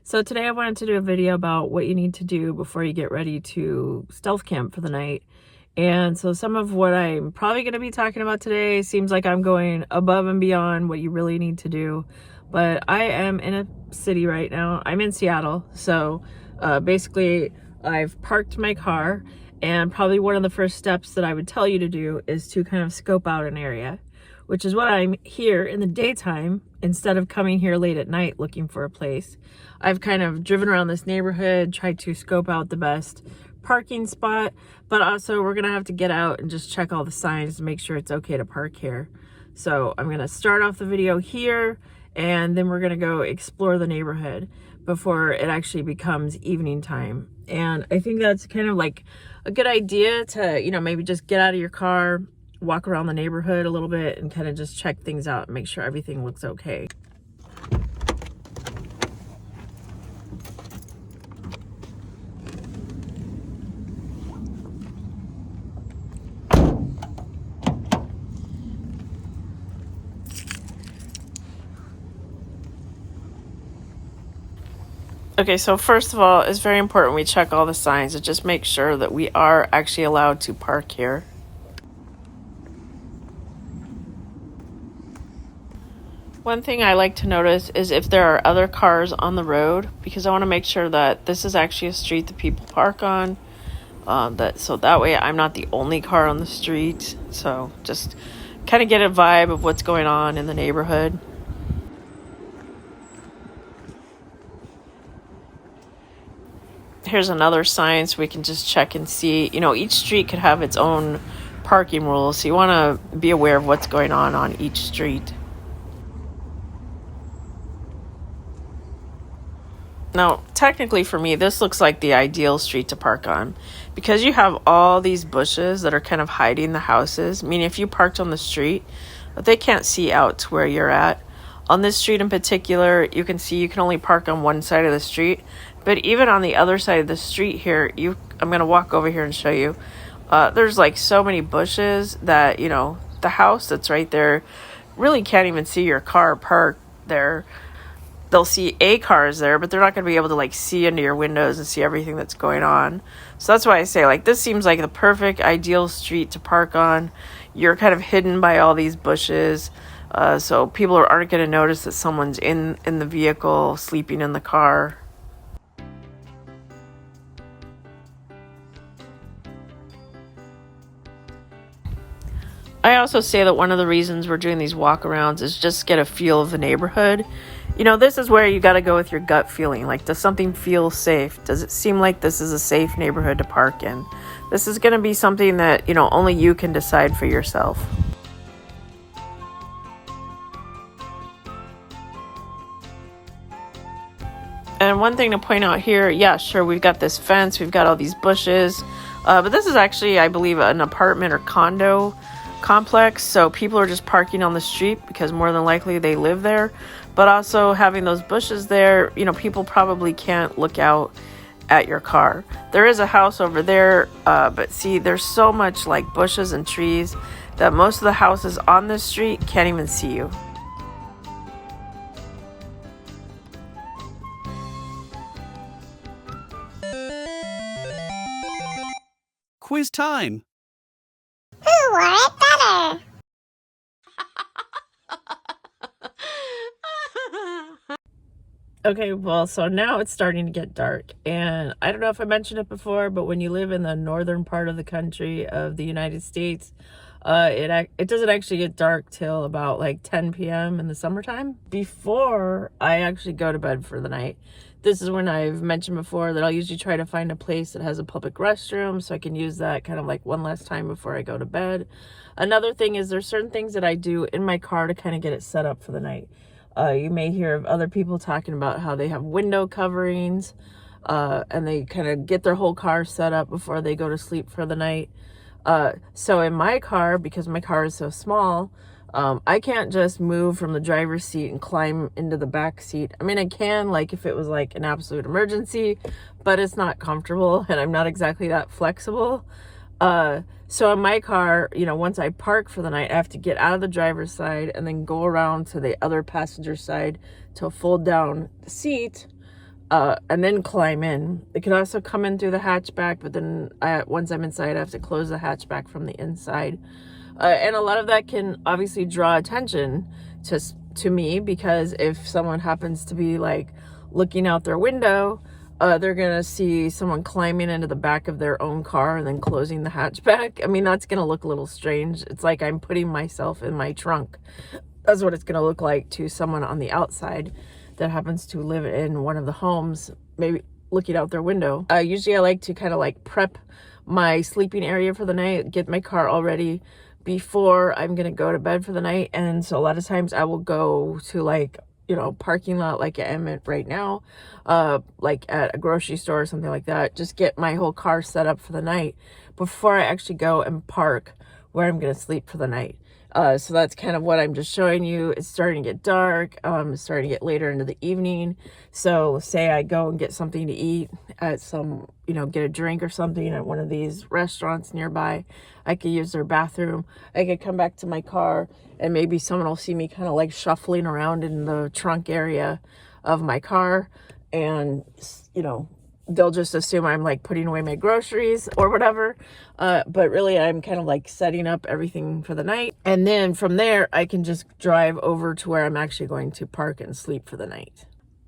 So today I wanted to do a video about what you need to do before you get ready to stealth camp for the night. And so some of what I'm probably going to be talking about today seems like I'm going above and beyond what you really need to do. But I am in a city right now. I'm in Seattle. So basically I've parked my car, and probably one of the first steps that I would tell you to do is to kind of scope out an area, which is what I'm here in the daytime instead of coming here late at night looking for a place. I've kind of driven around this neighborhood, tried to scope out the best parking spot, but also we're gonna have to get out and just check all the signs to make sure it's okay to park here. So I'm gonna start off the video here, and then we're gonna go explore the neighborhood before it actually becomes evening time. And I think that's kind of like a good idea to, maybe just get out of your car, walk around the neighborhood a little bit, and kind of just check things out and make sure everything looks okay. Okay, so first of all, it's very important we check all the signs and just make sure that we are actually allowed to park here. One thing I like to notice is if there are other cars on the road, because I want to make sure that this is actually a street that people park on. So that way I'm not the only car on the street. So just kind of get a vibe of what's going on in the neighborhood. Here's another sign so we can just check and see. Each street could have its own parking rules, so you want to be aware of what's going on each street. Now, technically for me, this looks like the ideal street to park on, because you have all these bushes that are kind of hiding the houses. Meaning if you parked on the street, they can't see out to where you're at. On this street in particular, you can see you can only park on one side of the street. But even on the other side of the street here, I'm going to walk over here and show you. There's like so many bushes that, the house that's right there really can't even see your car parked there. They'll see a cars there, but they're not going to be able to see into your windows and see everything that's going on. So that's why I say this seems like the perfect ideal street to park on. You're kind of hidden by all these bushes. So people aren't going to notice that someone's in the vehicle, sleeping in the car. I also say that one of the reasons we're doing these walkarounds is just get a feel of the neighborhood. This is where you got to go with your gut feeling. Does something feel safe? Does it seem like this is a safe neighborhood to park in? This is going to be something that, only you can decide for yourself. And one thing to point out here, yeah, sure, we've got this fence, we've got all these bushes, but this is actually, I believe, an apartment or condo complex, so people are just parking on the street because more than likely they live there. But also having those bushes there, people probably can't look out at your car. There is a house over there, but see, there's so much bushes and trees that most of the houses on this street can't even see you. Quiz time. Who wore it better? Okay, well, so now it's starting to get dark, and I don't know if I mentioned it before, but when you live in the northern part of the country of the United States, it doesn't actually get dark till about 10 p.m. in the summertime, before I actually go to bed for the night. This is when I've mentioned before that I'll usually try to find a place that has a public restroom so I can use that kind of one last time before I go to bed. Another thing is there's certain things that I do in my car to kind of get it set up for the night. You may hear of other people talking about how they have window coverings, and they kind of get their whole car set up before they go to sleep for the night. So in my car, because my car is so small, I can't just move from the driver's seat and climb into the back seat. I mean, I can, if it was an absolute emergency, but it's not comfortable, and I'm not exactly that flexible. So in my car, once I park for the night, I have to get out of the driver's side and then go around to the other passenger side to fold down the seat and then climb in. It could also come in through the hatchback, but then once I'm inside, I have to close the hatchback from the inside. And a lot of that can obviously draw attention to me, because if someone happens to be like looking out their window, they're gonna see someone climbing into the back of their own car and then closing the hatchback. I mean, that's gonna look a little strange. It's like I'm putting myself in my trunk. That's what it's gonna look like to someone on the outside that happens to live in one of the homes, maybe looking out their window. Usually I like to kind of like prep my sleeping area for the night, get my car all ready before I'm gonna go to bed for the night. And so a lot of times I will go to like, you know, parking lot like I am at right now, like at a grocery store or something like that, just get my whole car set up for the night before I actually go and park where I'm gonna sleep for the night. So that's kind of what I'm just showing you. It's starting to get dark. It's starting to get later into the evening. So say I go and get something to eat at some, you know, get a drink or something at one of these restaurants nearby. I could use their bathroom. I could come back to my car and maybe someone will see me kind of like shuffling around in the trunk area of my car, and, you know, they'll just assume I'm like putting away my groceries or whatever. But really I'm kind of like setting up everything for the night. And then from there, I can just drive over to where I'm actually going to park and sleep for the night.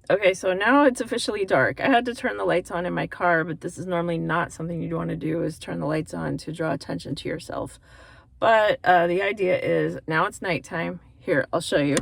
Okay, so now it's officially dark. I had to turn the lights on in my car, but this is normally not something you'd want to do, is turn the lights on to draw attention to yourself. But the idea is now it's nighttime. Here, I'll show you.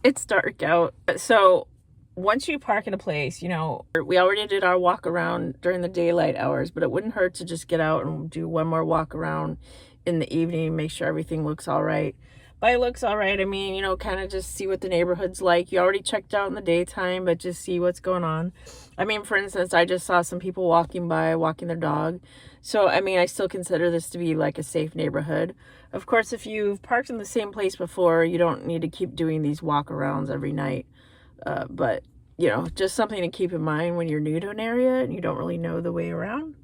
It's dark out. So once you park in a place, you know, we already did our walk around during the daylight hours, but it wouldn't hurt to just get out and do one more walk around in the evening, make sure everything looks all right. By looks all right, I mean, you know, kind of just see what the neighborhood's like. You already checked out in the daytime, but just see what's going on. I mean, for instance, I just saw some people walking by, walking their dog. So, I mean, I still consider this to be like a safe neighborhood. Of course, if you've parked in the same place before, you don't need to keep doing these walk arounds every night. But, you know, just something to keep in mind when you're new to an area and you don't really know the way around.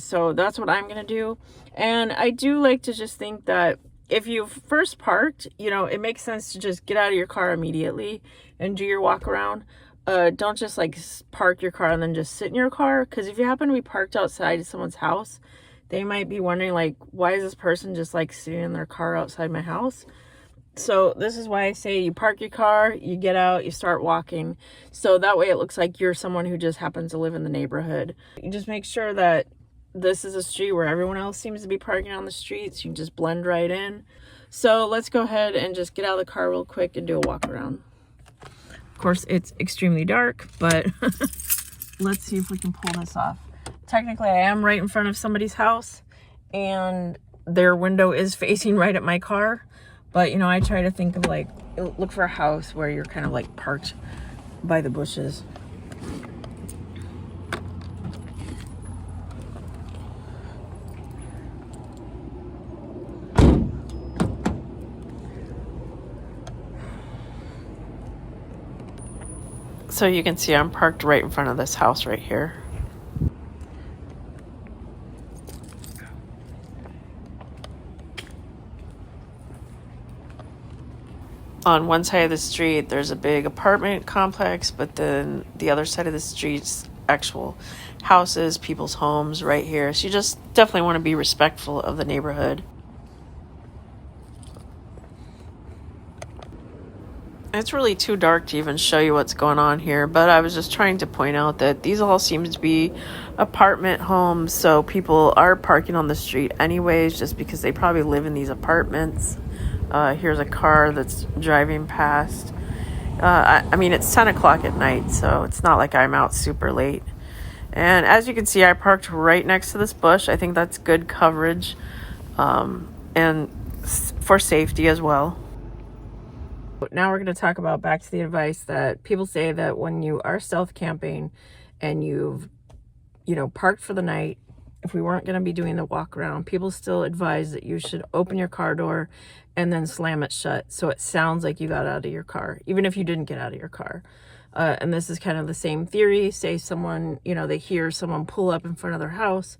So that's what I'm going to do. And I do like to just think that if you've first parked, you know, it makes sense to just get out of your car immediately and do your walk around. Don't just like park your car and then just sit in your car. Because if you happen to be parked outside someone's house, they might be wondering like, why is this person just like sitting in their car outside my house? So this is why I say you park your car, you get out, you start walking. So that way it looks like you're someone who just happens to live in the neighborhood. You just make sure that this is a street where everyone else seems to be parking on the streets. You can just blend right in. So let's go ahead and just get out of the car real quick and do a walk around. Of course, it's extremely dark, but let's see if we can pull this off. Technically, I am right in front of somebody's house and their window is facing right at my car. But, you know, I try to think of like, look for a house where you're kind of like parked by the bushes. So you can see I'm parked right in front of this house right here. On one side of the street, there's a big apartment complex, but then the other side of the street's actual houses, people's homes right here. So you just definitely want to be respectful of the neighborhood. It's really too dark to even show you what's going on here, but I was just trying to point out that these all seem to be apartment homes, so people are parking on the street anyways, just because they probably live in these apartments. Here's a car that's driving past. I mean, it's 10 o'clock at night, so it's not like I'm out super late. And as you can see, I parked right next to this bush. I think that's good coverage, and for safety as well. Now we're going to talk about back to the advice that people say that when you are stealth camping and you've, you know, parked for the night, if we weren't going to be doing the walk around, people still advise that you should open your car door and then slam it shut so it sounds like you got out of your car, even if you didn't get out of your car. And this is kind of the same theory. Say someone, you know, they hear someone pull up in front of their house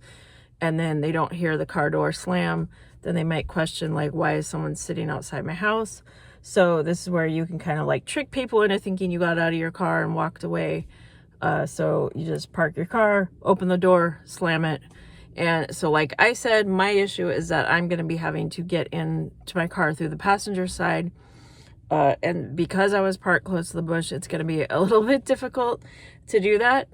and then they don't hear the car door slam, then they might question like, why is someone sitting outside my house? So this is where you can kind of like trick people into thinking you got out of your car and walked away. So you just park your car, open the door, slam it. And so like I said, my issue is that I'm going to be having to get into my car through the passenger side. And because I was parked close to the bush, it's going to be a little bit difficult to do that.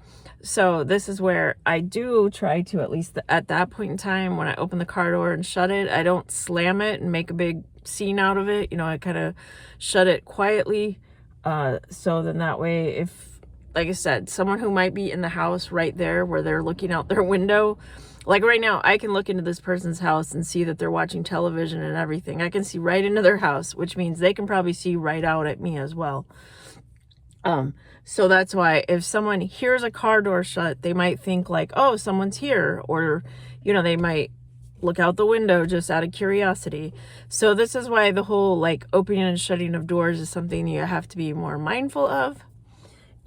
So this is where I do try to, at least at that point in time, when I open the car door and shut it, I don't slam it and make a big scene out of it. You know, I kind of shut it quietly. So then that way, if, like I said, someone who might be in the house right there where they're looking out their window, like right now, I can look into this person's house and see that they're watching television and everything. I can see right into their house, which means they can probably see right out at me as well. So that's why if someone hears a car door shut, they might think like, oh, someone's here, or, you know, they might look out the window just out of curiosity. So this is why the whole like opening and shutting of doors is something you have to be more mindful of.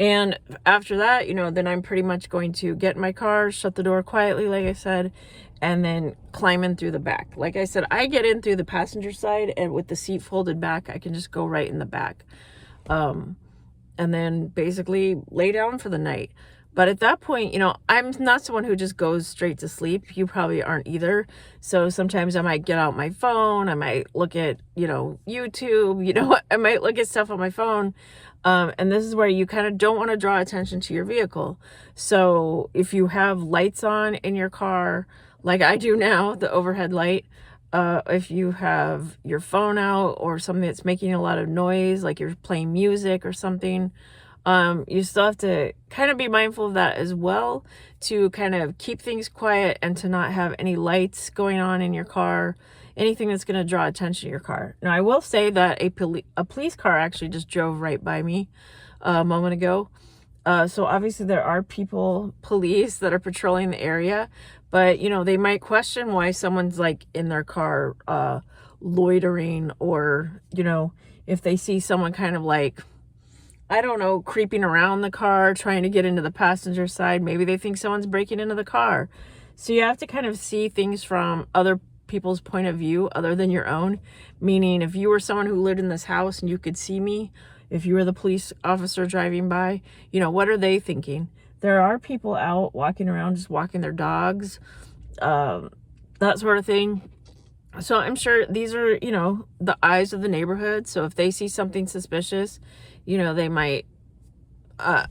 And after that, you know, then I'm pretty much going to get in my car, shut the door quietly, like I said, and then climb in through the back. Like I said, I get in through the passenger side, and with the seat folded back, I can just go right in the back. And then basically lay down for the night. But at that point, you know, I'm not someone who just goes straight to sleep. You probably aren't either. So sometimes I might get out my phone. I might look at, you know, YouTube, you know, I might look at stuff on my phone. And this is where you kind of don't want to draw attention to your vehicle. So if you have lights on in your car, like I do now, the overhead light, if you have your phone out or something that's making a lot of noise, like you're playing music or something, you still have to kind of be mindful of that as well, to kind of keep things quiet and to not have any lights going on in your car, anything that's going to draw attention to your car. Now, I will say that a police car actually just drove right by me a moment ago. So obviously there are police that are patrolling the area, but you know, they might question why someone's like in their car, loitering, or, you know, if they see someone kind of like, I don't know, creeping around the car, trying to get into the passenger side, maybe they think someone's breaking into the car. So you have to kind of see things from other people's point of view other than your own. Meaning, if you were someone who lived in this house and you could see me, if you were the police officer driving by, you know, what are they thinking? There are people out walking around, just walking their dogs, that sort of thing. So I'm sure these are, you know, the eyes of the neighborhood. So if they see something suspicious, you know, they might,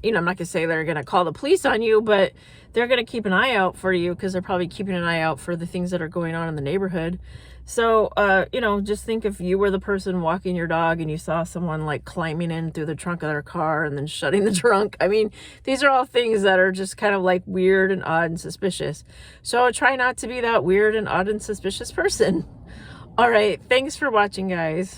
you know, I'm not going to say they're going to call the police on you, but they're going to keep an eye out for you, because they're probably keeping an eye out for the things that are going on in the neighborhood. So, you know, just think if you were the person walking your dog and you saw someone like climbing in through the trunk of their car and then shutting the trunk. I mean, these are all things that are just kind of like weird and odd and suspicious. So try not to be that weird and odd and suspicious person. All right. Thanks for watching, guys.